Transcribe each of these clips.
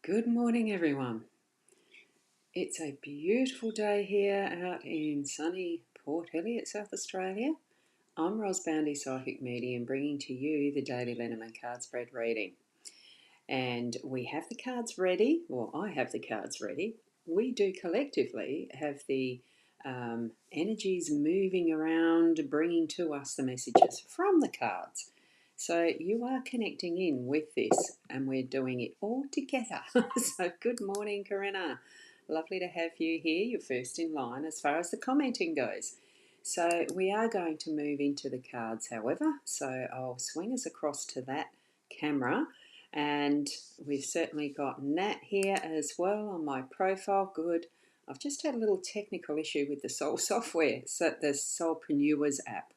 Good morning, everyone. It's a beautiful day here out in sunny Port Elliot, South Australia. I'm Boundy, Psychic Medium, bringing to you the daily Lenormand card spread reading. And we have the cards ready, or I have the cards ready. We do collectively have the energies moving around, bringing to us the messages from the cards. So you are connecting in with this, and we're doing it all together. So good morning, Corinna. Lovely to have you here. You're first in line as far as the commenting goes. So we are going to move into the cards, however. So I'll swing us across to that camera. And we've certainly got Nat here as well on my profile. Good. I've just had a little technical issue with the Soul software, so the Soulpreneurs app,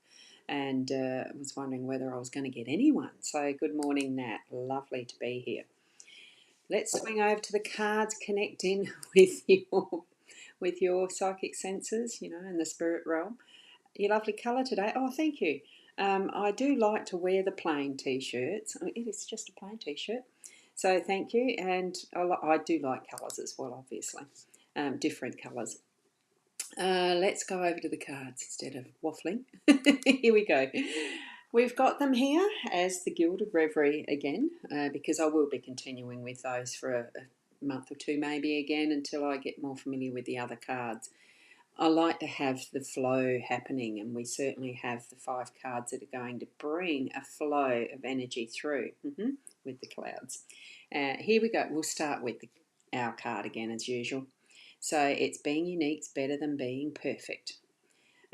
and was wondering whether I was going to get anyone. So good morning, Nat. Lovely to be here. Let's swing over to the cards, connect in with your psychic senses, in the spirit realm. Your lovely colour today. Oh, thank you. I do like to wear the plain t-shirts. It is just a plain t-shirt. So thank you. And I do like colours as well, obviously. Different colours. Let's go over to the cards instead of waffling. Here we go. We've got them here as the Gilded Reverie again, because I will be continuing with those for a month or two maybe again until I get more familiar with the other cards. I like to have the flow happening, and we certainly have the 5 cards that are going to bring a flow of energy through with the clouds. Here we go. We'll start with our card again as usual. So it's being unique's better than being perfect,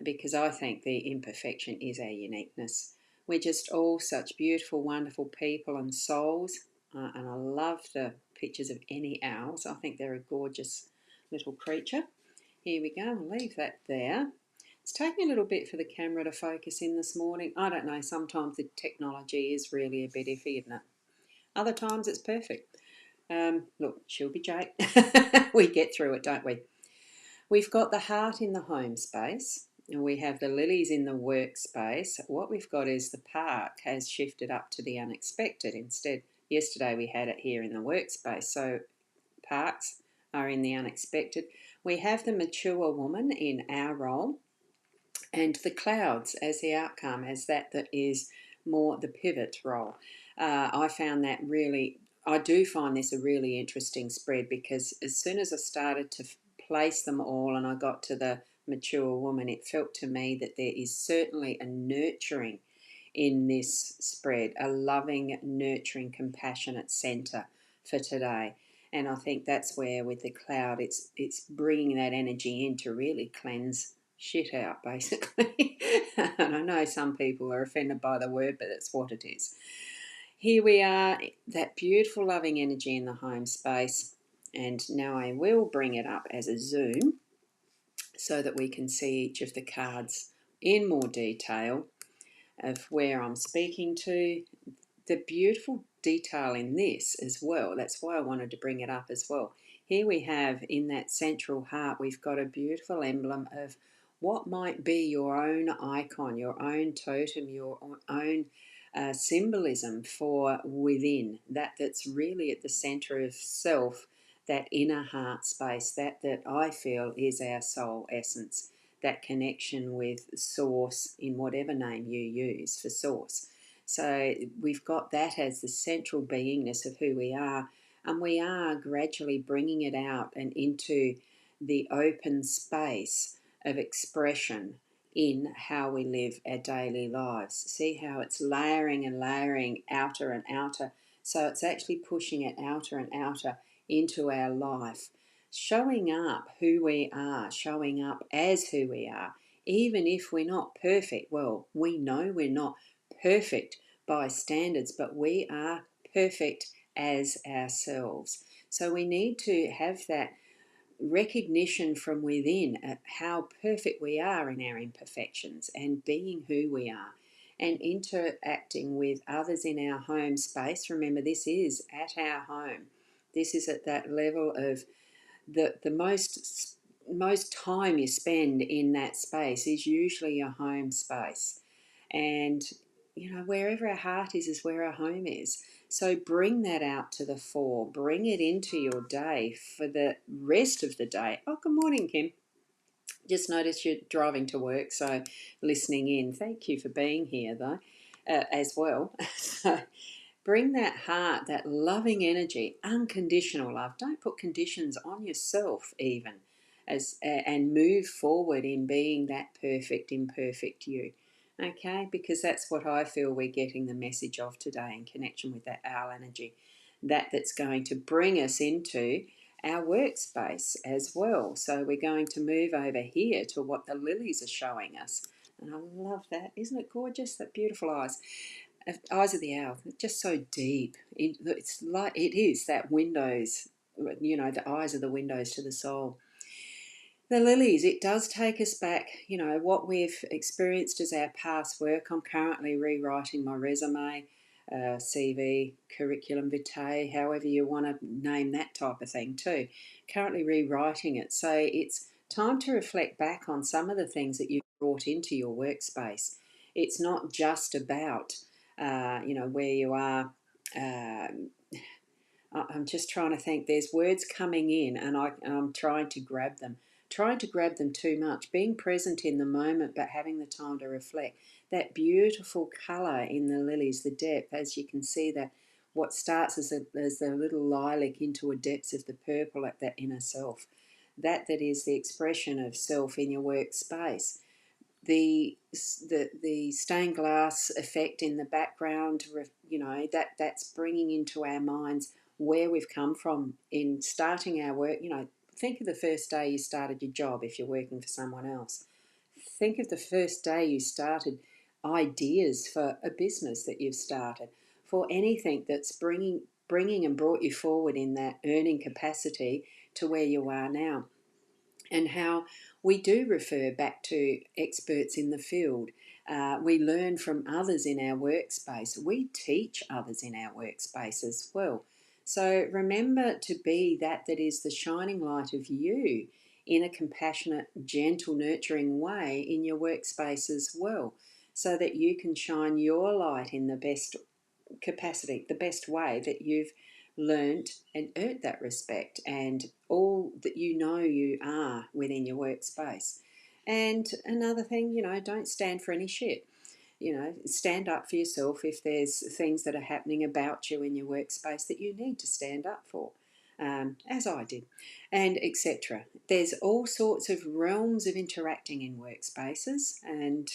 because I think the imperfection is our uniqueness. We're just all such beautiful, wonderful people and souls, and I love the pictures of any owls. I think they're a gorgeous little creature. Here we go, I'll leave that there. It's taking a little bit for the camera to focus in this morning. I don't know, sometimes the technology is really a bit iffy, isn't it? Other times it's perfect. Look, she'll be Jake. We get through it, don't we? We've got the heart in the home space, and we have the lilies in the workspace. What we've got is the park has shifted up to the unexpected. Instead, yesterday we had it here in the workspace. So parks are in the unexpected. We have the mature woman in our role, and the clouds as the outcome, as that is more the pivot role. I found that I do find this a really interesting spread, because as soon as I started to place them all and I got to the mature woman, it felt to me that there is certainly a nurturing in this spread, a loving, nurturing, compassionate centre for today. And I think that's where with the cloud, it's bringing that energy in to really cleanse shit out, basically. And I know some people are offended by the word, but it's what it is. Here we are, that beautiful loving energy in the home space. And now I will bring it up as a zoom so that we can see each of the cards in more detail of where I'm speaking to. The beautiful detail in this as well, that's why I wanted to bring it up as well. Here we have in that central heart, we've got a beautiful emblem of what might be your own icon, your own totem, your own symbolism for within, that's really at the center of self, that inner heart space, that I feel is our soul essence, that connection with source, in whatever name you use for source. So we've got that as the central beingness of who we are, and we are gradually bringing it out and into the open space of expression in how we live our daily lives. See how it's layering and layering, outer and outer. So it's actually pushing it outer and outer into our life, showing up who we are, showing up as who we are. Even if we're not perfect, well, we know we're not perfect by standards, but we are perfect as ourselves. So we need to have that recognition from within of how perfect we are in our imperfections, and being who we are, and interacting with others in our home space. Remember, this is at our home. This is at that level of the most time you spend in that space is usually your home space. And wherever our heart is where our home is. So bring that out to the fore. Bring it into your day for the rest of the day. Oh, good morning, Kim. Just noticed you're driving to work, so listening in. Thank you for being here, though, as well. So bring that heart, that loving energy, unconditional love. Don't put conditions on yourself, even, and move forward in being that perfect, imperfect you. Okay, because that's what I feel we're getting the message of today in connection with that owl energy. That's going to bring us into our workspace as well. So we're going to move over here to what the lilies are showing us. And I love that. Isn't it gorgeous? That beautiful eyes of the owl, just so deep. It's like it is that windows, the eyes are the windows to the soul. The lilies, it does take us back, what we've experienced as our past work. I'm currently rewriting my resume, CV, curriculum vitae, however you want to name that type of thing too. Currently rewriting it. So it's time to reflect back on some of the things that you've brought into your workspace. It's not just about, where you are. I'm just trying to think. There's words coming in, and I'm trying to grab them. Trying to grab them too much. Being present in the moment, but having the time to reflect. That beautiful colour in the lilies, the depth, as you can see that what starts as a little lilac into a depths of the purple at that inner self. That is the expression of self in your workspace. The stained glass effect in the background, that's bringing into our minds where we've come from in starting our work. Think of the first day you started your job if you're working for someone else. Think of the first day you started ideas for a business that you've started, for anything that's bringing and brought you forward in that earning capacity to where you are now. And how we do refer back to experts in the field. We learn from others in our workspace. We teach others in our workspace as well. So remember to be that is the shining light of you in a compassionate, gentle, nurturing way in your workspace as well, so that you can shine your light in the best capacity, the best way that you've learnt and earned that respect and all that you are within your workspace. And another thing, don't stand for any shit. Stand up for yourself if there's things that are happening about you in your workspace that you need to stand up for, as I did, and etc. There's all sorts of realms of interacting in workspaces, and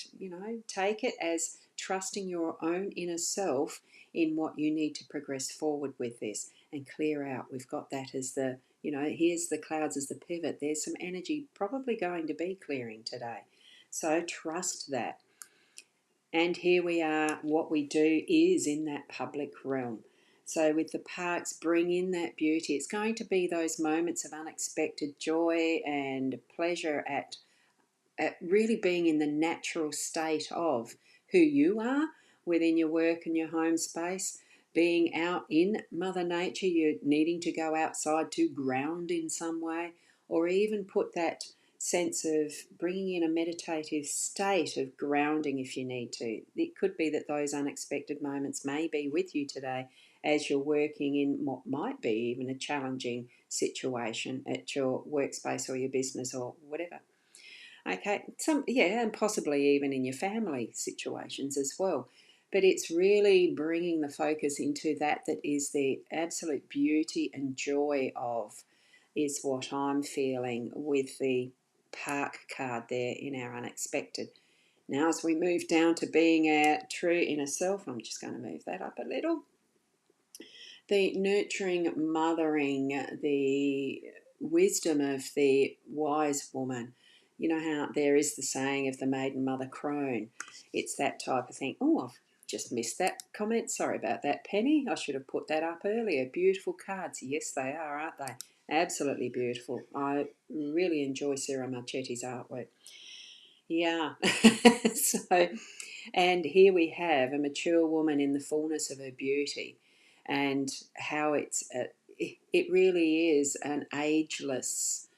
take it as trusting your own inner self in what you need to progress forward with this and clear out. We've got that as here's the clouds as the pivot. There's some energy probably going to be clearing today. So trust that. And here we are, what we do is in that public realm. So with the parks, bring in that beauty. It's going to be those moments of unexpected joy and pleasure at really being in the natural state of who you are within your work and your home space. Being out in Mother Nature, you're needing to go outside to ground in some way, or even put that sense of bringing in a meditative state of grounding if you need to. It could be that those unexpected moments may be with you today as you're working in what might be even a challenging situation at your workspace or your business or whatever. Okay, and possibly even in your family situations as well. But it's really bringing the focus into that is the absolute beauty and joy of, is what I'm feeling with the park card there in our unexpected. Now, as we move down to being our true inner self, I'm just going to move that up a little. The nurturing, mothering, the wisdom of the wise woman. You know how there is the saying of the maiden mother crone. It's that type of thing. Oh, I've just missed that comment. Sorry about that, Penny. I should have put that up earlier. Beautiful cards. Yes, they are, aren't they? Absolutely beautiful. I really enjoy Sarah Marchetti's artwork. Yeah. So, and here we have a mature woman in the fullness of her beauty, and how it really is an ageless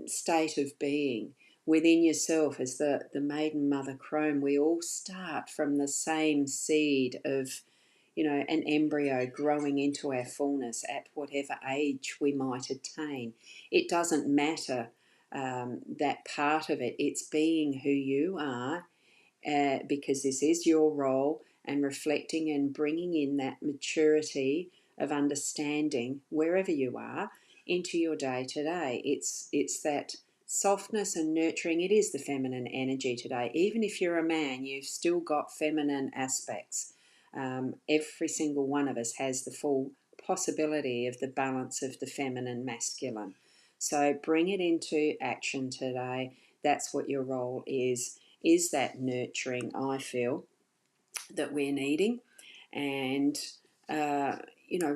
state of being within yourself as the maiden mother crone. We all start from the same seed of, an embryo growing into our fullness at whatever age we might attain. It doesn't matter that part of it. It's being who you are, because this is your role, and reflecting and bringing in that maturity of understanding wherever you are into your day to day. It's that softness and nurturing. It is the feminine energy today. Even if you're a man, you've still got feminine aspects. Every single one of us has the full possibility of the balance of the feminine masculine. So bring it into action today. That's what your role is that nurturing, I feel, that we're needing. And,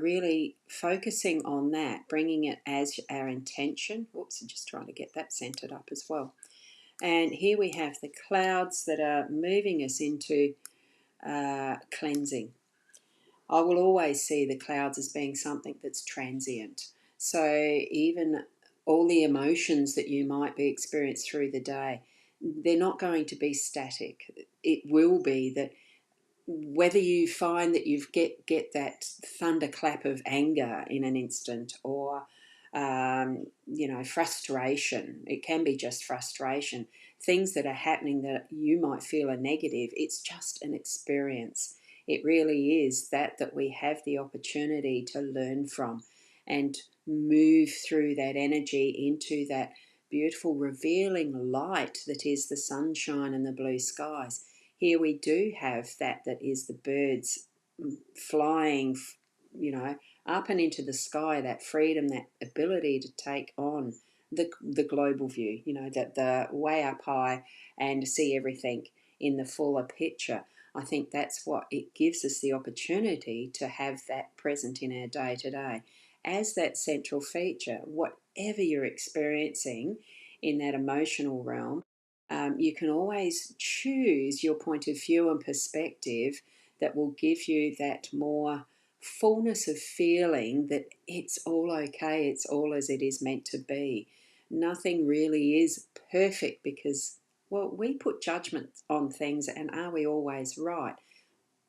really focusing on that, bringing it as our intention. Whoops, I'm just trying to get that centered up as well. And here we have the clouds that are moving us into cleansing. I will always see the clouds as being something that's transient. So even all the emotions that you might be experiencing through the day, they're not going to be static. It will be that whether you find that you get that thunderclap of anger in an instant, or frustration. It can be just frustration. Things that are happening that you might feel are negative. It's just an experience. It really is that we have the opportunity to learn from and move through that energy into that beautiful revealing light that is the sunshine and the blue skies. Here we do have that is the birds flying, up and into the sky, that freedom, that ability to take on the global view, that the way up high and see everything in the fuller picture. I think that's what it gives us the opportunity to have that present in our day to day as that central feature. Whatever you're experiencing in that emotional realm, you can always choose your point of view and perspective that will give you that more fullness of feeling that it's all okay, it's all as it is meant to be. Nothing really is perfect because, well, we put judgment on things, and are we always right?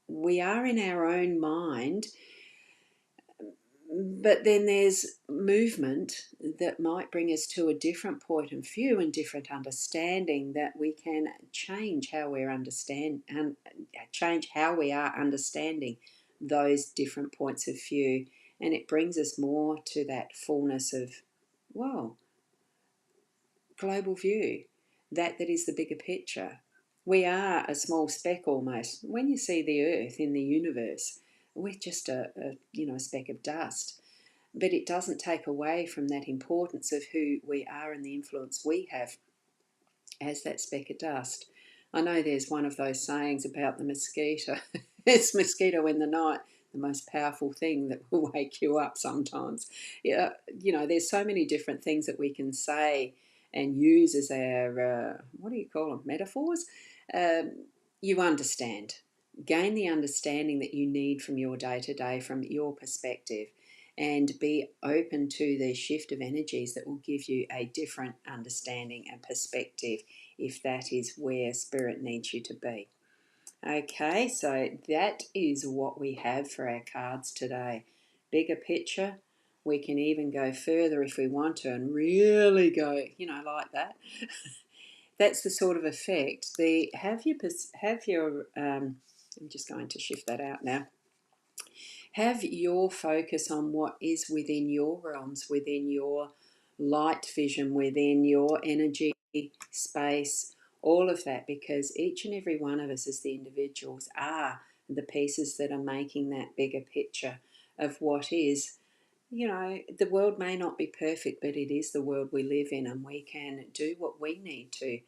We are in our own mind, but then there's movement that might bring us to a different point of view and different understanding, that we can change how we're change how we are understanding those different points of view, and it brings us more to that fullness of, wow, global view, that is the bigger picture. We are a small speck almost. When you see the earth in the universe, we're just a speck of dust. But it doesn't take away from that importance of who we are and the influence we have as that speck of dust. I know there's one of those sayings about the mosquito. It's mosquito in the night, the most powerful thing that will wake you up sometimes. Yeah, there's so many different things that we can say and use as our, what do you call them, metaphors? You understand. Gain the understanding that you need from your day to day, from your perspective, and be open to the shift of energies that will give you a different understanding and perspective if that is where spirit needs you to be. Okay, so that is what we have for our cards today. Bigger picture. We can even go further if we want to and really go, like that. That's the sort of effect. I'm just going to shift that out now. Have your focus on what is within your realms, within your light vision, within your energy space, all of that, because each and every one of us as the individuals are the pieces that are making that bigger picture of what is. The world may not be perfect, but it is the world we live in, and we can do what we need to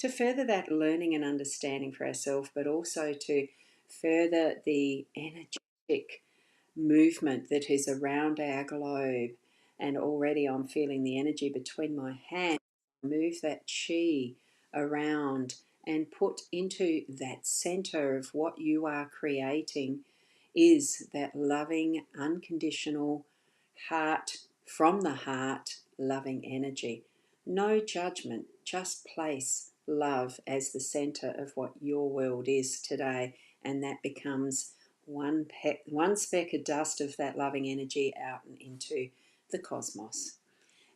further that learning and understanding for ourselves, but also to further the energetic movement that is around our globe. And already I'm feeling the energy between my hands. Move that chi around and put into that center of what you are creating is that loving, unconditional heart, from the heart, loving energy. No judgment, just place love as the centre of what your world is today, and that becomes one speck of dust of that loving energy out and into the cosmos.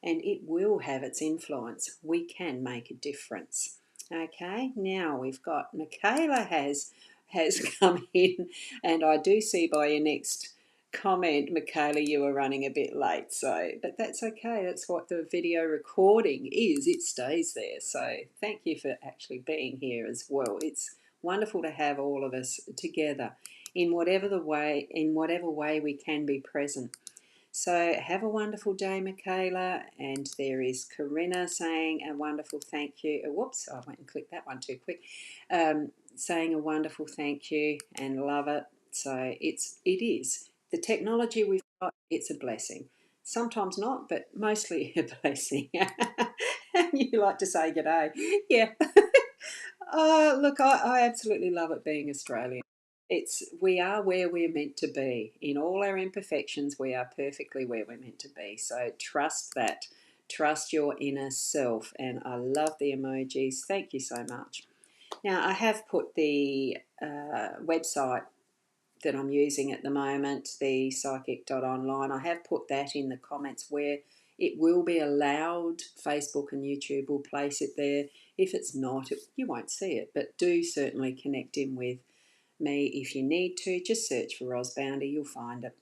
And it will have its influence. We can make a difference. Okay, now we've got Michaela has come in, and I do see by your next comment, Michaela, you were running a bit late. So, but that's okay. That's what the video recording is. It stays there. So, thank you for actually being here as well. It's wonderful to have all of us together in whatever way we can be present. So have a wonderful day, Michaela. And there is Corinna saying a wonderful thank you. Oh, whoops, I went and clicked that one too quick. Saying a wonderful thank you and love it. So it is. The technology we've got, it's a blessing. Sometimes not, but mostly a blessing. You like to say good day. Yeah. Look, I absolutely love it being Australian. We are where we're meant to be. In all our imperfections, we are perfectly where we're meant to be. So trust that. Trust your inner self. And I love the emojis. Thank you so much. Now, I have put the website that I'm using at the moment, the psychic.online. I have put that in the comments where it will be allowed. Facebook and YouTube will place it there. If it's not, you won't see it. But do certainly connect in with me if you need to. Just search for rosboundy, you'll find it.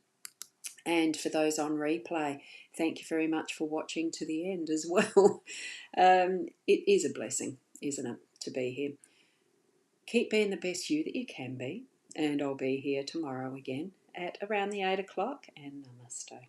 And for those on replay, thank you very much for watching to the end as well. It is a blessing, isn't it, to be here. Keep being the best you that you can be, and I'll be here tomorrow again at around the 8 o'clock, and namaste.